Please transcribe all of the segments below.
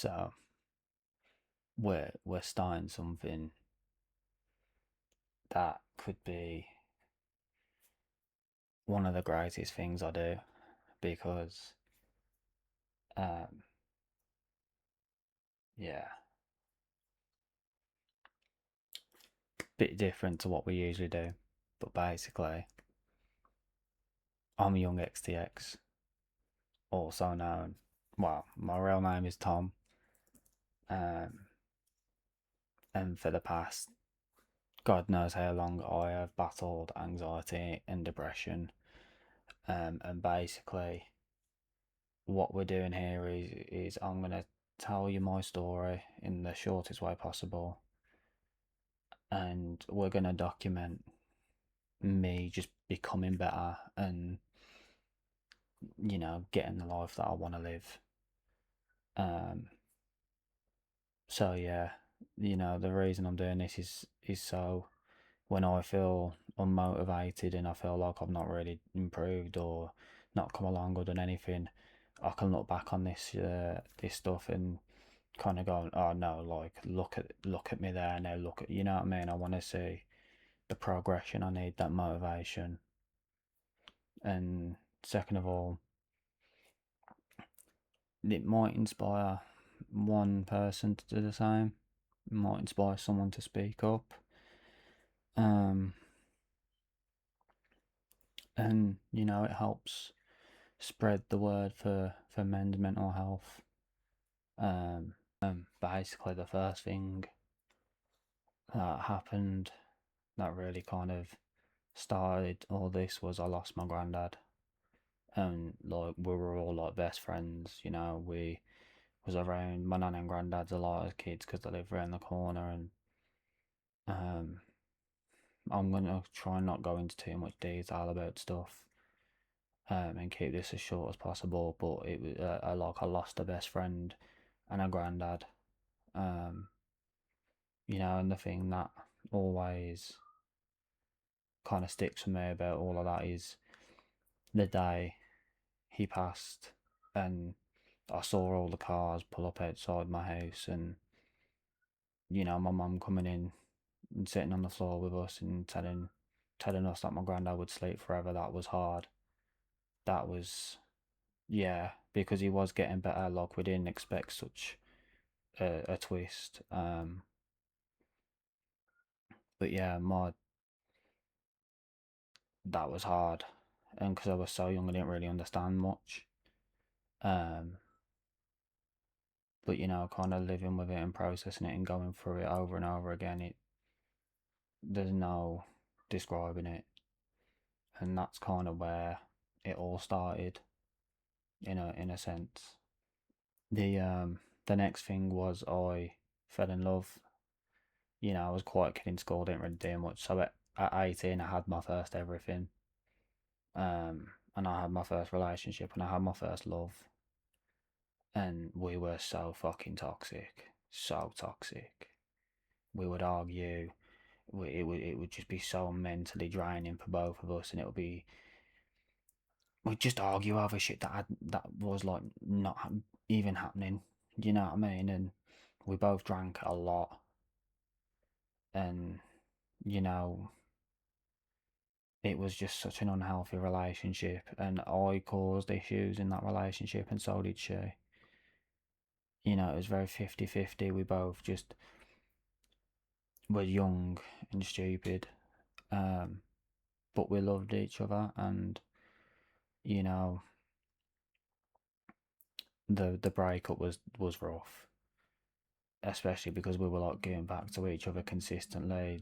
So we're starting something that could be one of the greatest things I do because um yeah, bit different to what we usually do. But basically, I'm Young XTX, also known, well, my real name is Tom. Um and for the past God knows how long I have battled anxiety and depression. And basically what we're doing here is I'm gonna tell you my story in the shortest way possible, and we're gonna document me just becoming better and getting the life that I want to live. Um, so yeah, the reason I'm doing this is so when I feel unmotivated and I feel like I've not really improved or not come along or done anything, I can look back on this stuff and kind of going, oh no, like look at me there now. Look at, you know what I mean. I want to see the progression. I need that motivation. And second of all, it might inspire one person to do the same. It might inspire someone to speak up. Um, and it helps spread the word for men's mental health. Basically, the first thing that happened that really kind of started all this was I lost my granddad. And like we were all like best friends, we was around my nan and granddad's a lot as kids because they live around the corner. And um I'm gonna try and not go into too much detail about stuff, and keep this as short as possible. But it was I lost a best friend and a granddad. um and the thing that always kind of sticks with me about all of that is the day he passed, and I saw all the cars pull up outside my house, and my mum coming in and sitting on the floor with us and telling us that my granddad would sleep forever. That was hard. That was, yeah, because he was getting better. Like we didn't expect such a twist. But yeah, my that was hard, and because I was so young, I didn't really understand much. Um, but kind of living with it and processing it and going through it over and over again, there's no describing it. And that's kind of where it all started, in a sense. The next thing was I fell in love. I was quite a kid in school, didn't really do much. So at 18, I had my first everything. And I had my first relationship and I had my first love. And we were so fucking toxic. So toxic. We would argue. It would just be so mentally draining for both of us, and it would be we'd just argue over shit that was like not even happening. Do you know what I mean? And we both drank a lot, and you know, it was just such an unhealthy relationship, and I caused issues in that relationship, and so did she. It was very 50-50. We both just were young and stupid, um, but we loved each other, and you know, the breakup was rough, especially because we were like going back to each other consistently.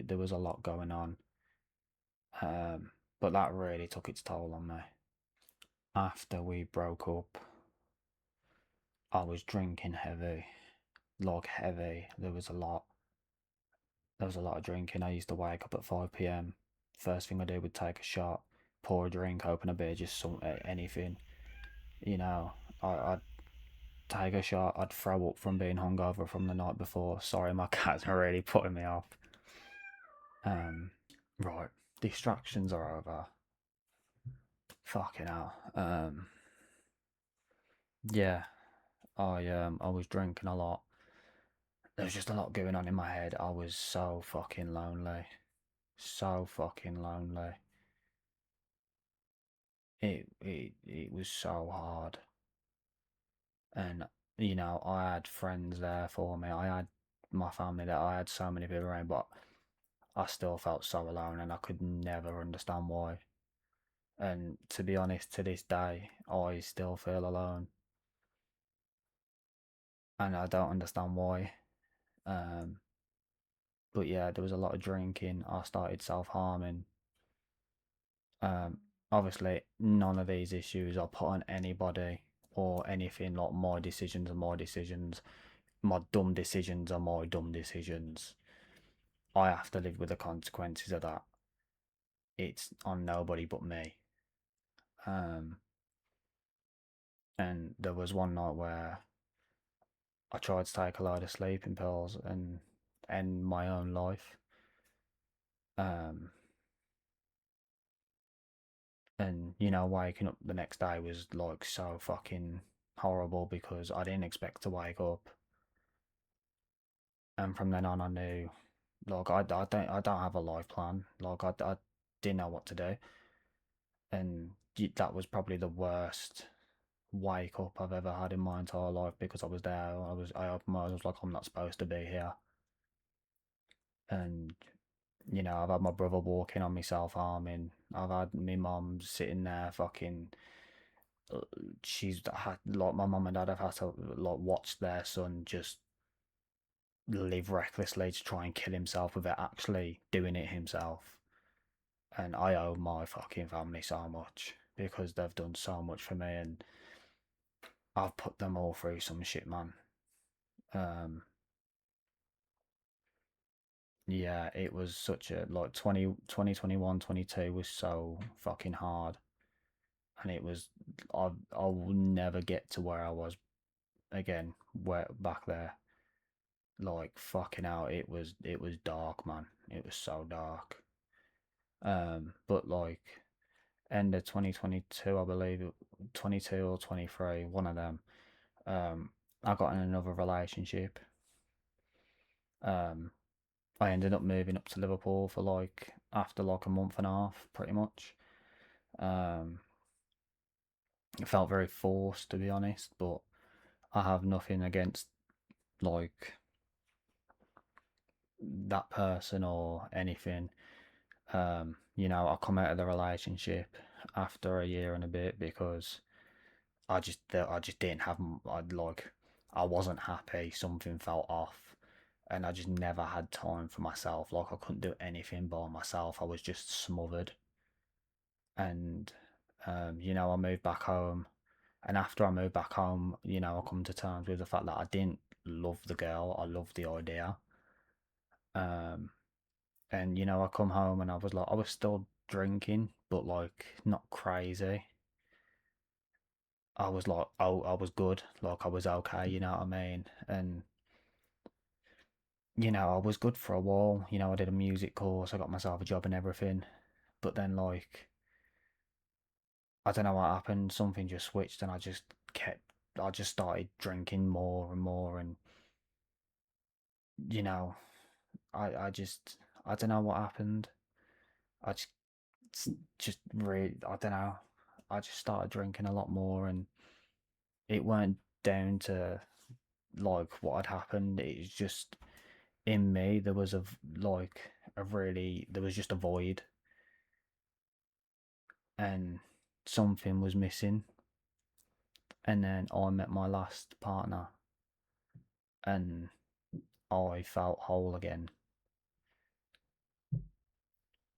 There was a lot going on, but that really took its toll on me. After we broke up, I was drinking heavy, like heavy. There was a lot of drinking. I used to wake up at 5 p.m. First thing I do would take a shot, pour a drink, open a beer, just anything. You know, I'd take a shot. I'd throw up from being hungover from the night before. Sorry, my cats are really putting me off. Um, right, distractions are over. Fucking hell. Yeah. I was drinking a lot. There was just a lot going on in my head. I was so fucking lonely. So fucking lonely. It was so hard. And I had friends there for me. I had my family there. I had so many people around, but I still felt so alone, and I could never understand why. And to be honest, to this day, I still feel alone, and I don't understand why. Um, but yeah, there was a lot of drinking. I started self harming. Um, Obviously, none of these issues are put on anybody or anything. Like, my decisions are my decisions. My dumb decisions are my dumb decisions. I have to live with the consequences of that. It's on nobody but me. Um, and there was one night where I tried to take a load of sleeping pills and end my own life. Um, and waking up the next day was like so fucking horrible because I didn't expect to wake up. And from then on, I knew, like, I don't have a life plan. Like, I didn't know what to do, and that was probably the worst wake up I've ever had in my entire life because I was there. I opened my eyes, I was like, I'm not supposed to be here. And I've had my brother walking on me self harming. I've had my mum sitting there fucking. She's had, like, my mum and dad have had to, like, watch their son just live recklessly to try and kill himself without actually doing it himself. And I owe my fucking family so much because they've done so much for me, and I've put them all through some shit, man. Um, yeah, it was such a, like, 2021, 22 was so fucking hard. And it was, I will never get to where I was again, where back there. Like, fucking hell, it was dark, man. It was so dark. But like, end of 2022, I believe, 22 or 23, one of them. Um, I got in another relationship. Um, I ended up moving up to Liverpool for, like, after like a month and a half, pretty much. Um, it felt very forced, to be honest, but I have nothing against, like, that person or anything. I come out of the relationship after a year and a bit because I just didn't have, I wasn't happy. Something felt off, and I just never had time for myself. Like, I couldn't do anything by myself. I was just smothered. And I moved back home, and after I moved back home, I come to terms with the fact that I didn't love the girl. I loved the idea. Um, and I come home and I was still drinking, but, like, not crazy. I was like, oh, I was good, like, I was okay, you know what I mean? And I was good for a while. I did a music course, I got myself a job and everything. But then, like, I don't know what happened. Something just switched, and kept. I just started drinking more and more, and you know, I don't know what happened. I just really, I don't know. I just started drinking a lot more, and it weren't down to, like, what had happened. It's just in me there was like a really there was just a void, and something was missing. And then I met my last partner, and I felt whole again,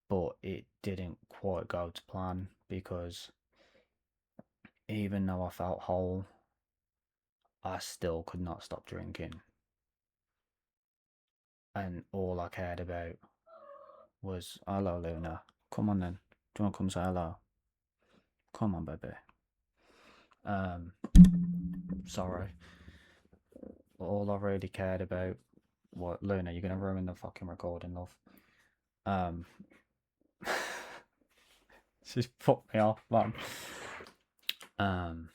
but it didn't quite go to plan because even though I felt whole, I still could not stop drinking, and all I cared about was, hello, Luna. Come on then. Do you want to come say hello? Come on, baby. Um, Sorry. All I really cared about. What, Luna? You're gonna ruin the fucking recording, love. Um, She's put me off, man. Um,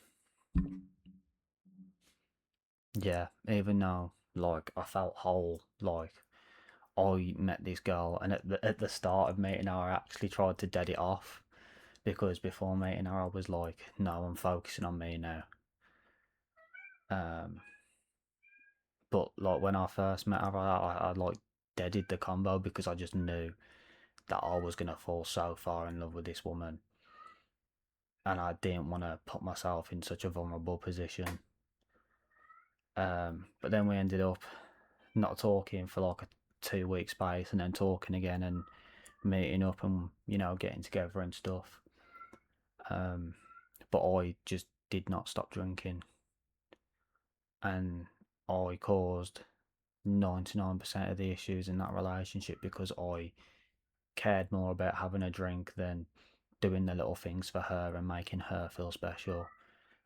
Yeah, even though like I felt whole, like I met this girl, and at the start of meeting her, I actually tried to dead it off because before meeting her, I was like, no, I'm focusing on me now. Um, but like when I first met her, I like deaded the combo because I just knew that I was gonna fall so far in love with this woman, and I didn't want to put myself in such a vulnerable position. But then we ended up not talking for like a 2 week space, and then talking again and meeting up and getting together and stuff. Um, but I just did not stop drinking, and I caused 99% of the issues in that relationship because I cared more about having a drink than doing the little things for her and making her feel special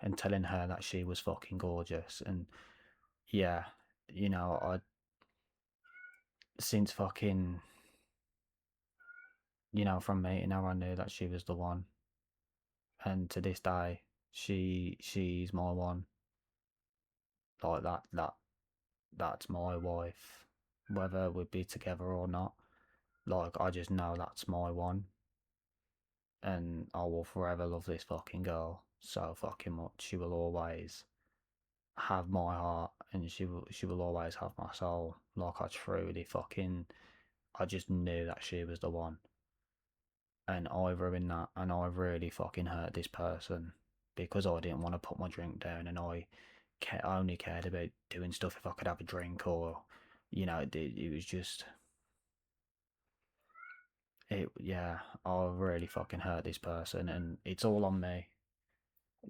and telling her that she was fucking gorgeous. And yeah, I since fucking from meeting her, I knew that she was the one, and to this day, she's my one. Like that's my wife, whether we'd be together or not. Like I just know that's my one, and I will forever love this fucking girl so fucking much. She will always have my heart, and she will always have my soul. Like I truly fucking, I just knew that she was the one, and I ruined that, and I really fucking hurt this person because I didn't want to put my drink down, and I only cared about doing stuff if I could have a drink, or it was just yeah, I really fucking hurt this person, and it's all on me.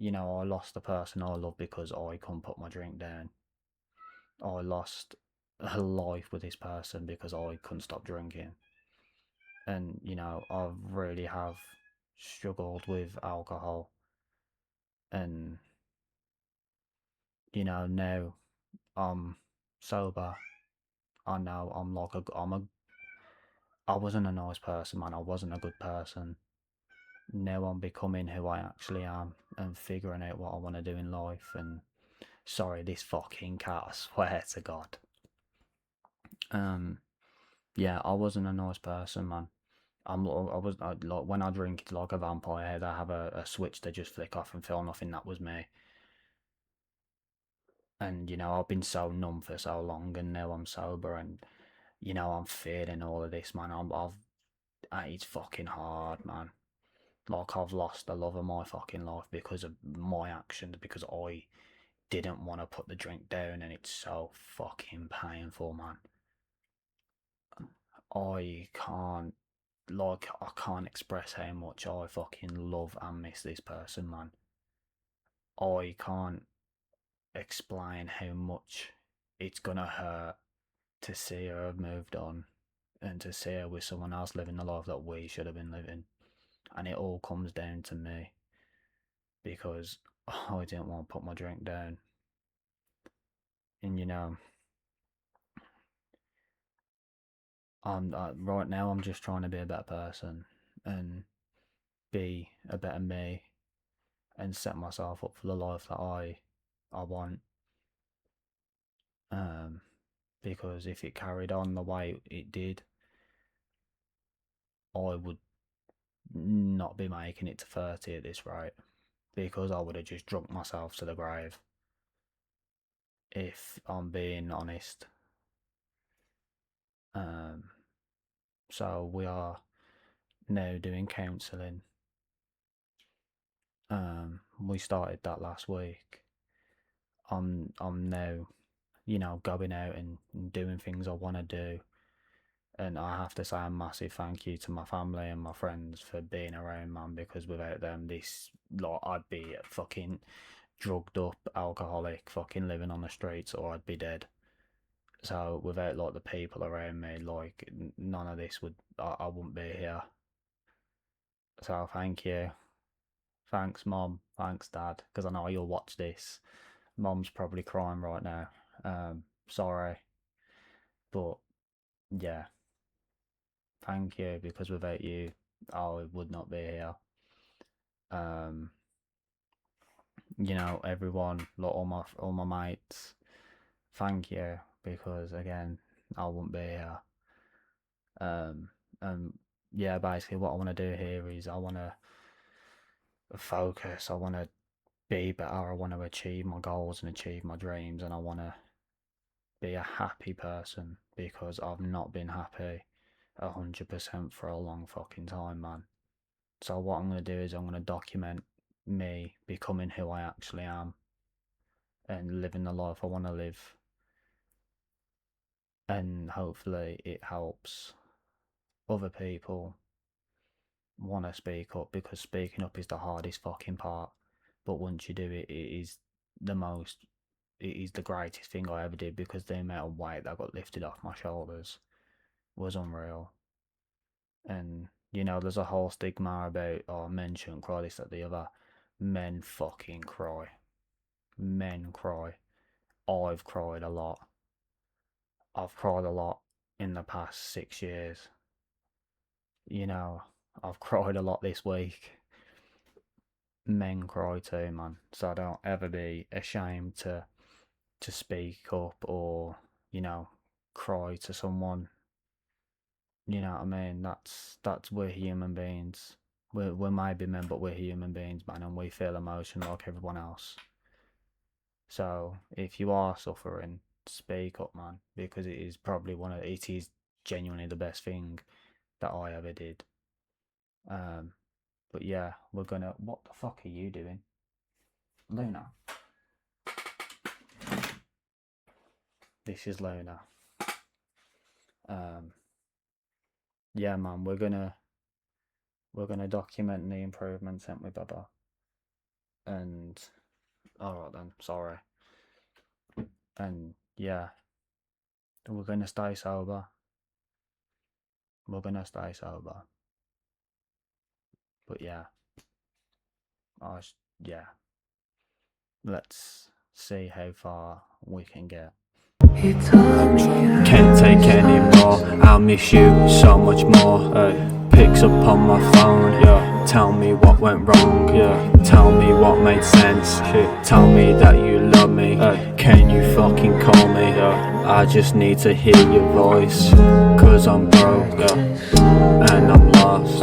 I lost the person I love because I couldn't put my drink down. I lost a life with this person because I couldn't stop drinking. And, I really have struggled with alcohol. And, now I'm sober. I know I wasn't a nice person, man. I wasn't a good person. Now I'm becoming who I actually am and figuring out what I want to do in life. And sorry, this fucking cat, I swear to God. Um, yeah, I wasn't a nice person, man. Like when I drink, it's like a vampire. I have a switch that just flick off and feel nothing. That was me. And I've been so numb for so long, and now I'm sober, and I'm feeling all of this, man. It's fucking hard, man. Like I've lost the love of my fucking life because of my actions, because I didn't want to put the drink down, and it's so fucking painful, man. I can't I can't express how much I fucking love and miss this person, man. I can't explain how much it's gonna hurt to see her have moved on and to see her with someone else living the life that we should have been living. And it all comes down to me because I didn't want to put my drink down. And right now I'm just trying to be a better person and be a better me and set myself up for the life that I want. Um, because if it carried on the way it did, I would not be making it to 30 at this rate because I would have just drunk myself to the grave. If I'm being honest. Um, so we are now doing counselling. We started that last week. I'm now, going out and doing things I want to do. And I have to say a massive thank you to my family and my friends for being around, man, because without them, I'd be a fucking drugged up alcoholic, fucking living on the streets, or I'd be dead. So without like the people around me, like none of this I wouldn't be here. So thank you. Thanks, Mom. Thanks, Dad, because I know you'll watch this. Mom's probably crying right now. Sorry, but yeah, thank you because without you, I would not be here. Um, everyone, like all my mates, thank you, because again, I wouldn't be here. And yeah, basically what I want to do here is I want to focus, I want to be better, I want to achieve my goals and achieve my dreams, and I want to be a happy person, because I've not been happy 100% for a long fucking time, man. So what I'm going to do is I'm going to document me becoming who I actually am and living the life I want to live, and hopefully it helps other people want to speak up, because speaking up is the hardest fucking part, but once you do it, it is the greatest thing I ever did, because the amount of weight that got lifted off my shoulders was unreal. And there's a whole stigma about, oh, men shouldn't cry, this, that, the other. Men fucking cry. Men cry. I've cried a lot. I've cried a lot in the past 6 years. I've cried a lot this week. Men cry too, man. So don't ever be ashamed to speak up, or cry to someone. You know what I mean? That's we're human beings. We might be men, but we're human beings, man, and we feel emotion like everyone else. So if you are suffering, speak up, man, because it is genuinely the best thing that I ever did. But yeah, what the fuck are you doing, Luna? This is Luna. Yeah, man, we're gonna document the improvements, ain't we, Baba? And alright then, sorry. And yeah, we're gonna stay sober. We're gonna stay sober. But yeah, yeah. Let's see how far we can get. Can't take anymore, I'll miss you so much more. Picks up on my phone, tell me what went wrong, tell me what made sense, tell me that you love me, can you fucking call me? I just need to hear your voice, cause I'm broke, and I'm lost.